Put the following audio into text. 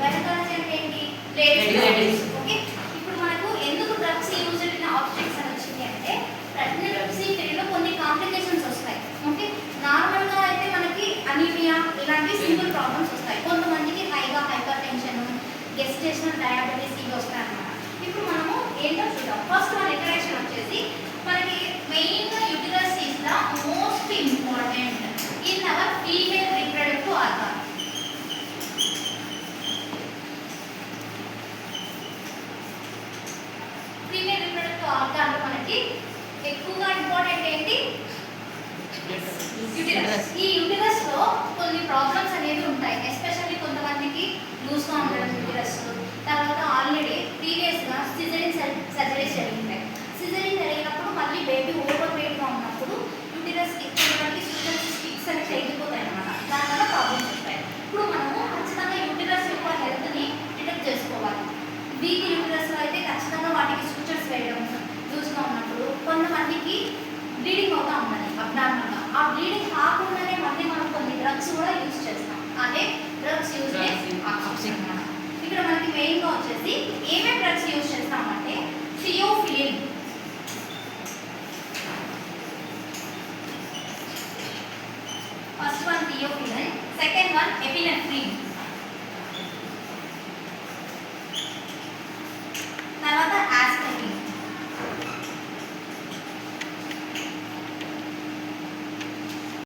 Gynaecology అంటే ఏంటి? Ladies. Okay, ఇప్పుడు మనకు ఎందుకు డ్రగ్స్ యూజ్డ్ ఇన్ ఆబ్స్టెట్రిక్స్ అని వచ్చింది అంటే ప్రెగ్నెన్సీ పీరియడ్లో కొన్ని కాంప్లికేషన్స్ వస్తాయి. ఓకే, నార్మల్గా అయితే మనకి అనీమియా ఇలాంటి సింపుల్ ప్రాబ్లమ్స్ వస్తాయి. కొంతమందికి హైగా హైపర్ టెన్షన్, గెస్టేషనల్ డయాబెటీస్ ఇవి వస్తాయి అన్నమాట. ఇప్పుడు మనము ఏంటో చూద్దాం. ఫస్ట్ మన ఇంట్రడక్షన్ వచ్చేసి మనకి మెయిన్గా uterus is the most important in our female reproductive organ. Female reproductive ఆర్గాన్లో మనకి ఎక్కువగా ఇంపార్టెంట్ ఏంటి? యూటిరస్. ఈ యూటిరస్ లో కొన్ని ప్రాబ్లమ్స్ అనేవి ఉంటాయి. ఎస్పెషల్లీ కొంతమందికి లూజ్గా ఉండడం యూటిరస్, తర్వాత ఆల్రెడీ ప్రీవియస్గా సిజరీన్ సర్జరీస్ జరిగినాయి. సిజరీన్ జరిగినప్పుడు మళ్ళీ బేబీ ఓవర్ వెయిట్గా ఉన్నప్పుడు యూటిరస్ ఎక్కడానికి స్టిక్స్ అనేవి ఎగిపోతాయి అన్నమాట. దానివల్ల ప్రాబ్లమ్స్ వస్తాయి. ఇప్పుడు మనము ఖచ్చితంగా యూటిరస్ యొక్క హెల్త్ని డిటెక్ట్ చేసుకోవాలి. వీక్ యూటిరస్లో అయితే ఖచ్చితంగా వాటికి స్టిచెస్ వేయడం లూజ్గా ఉన్నప్పుడు. కొంతమందికి బ్లీడింగ్ అవుతా ఉండాలి అబ్నార్మల్గా. ఆ బ్లీడింగ్ కాకుండానే మళ్ళీ మనం కొన్ని డ్రగ్స్ కూడా యూజ్ చేస్తాం. అదే డ్రగ్స్ యూజ్ అన్నమాట. ఇక్కడ మనకి మెయిన్గా వచ్చేసి ఏమేమి డ్రగ్స్ యూజ్ చేస్తామంటే theophylline, first one theophylline, second one epinephrine.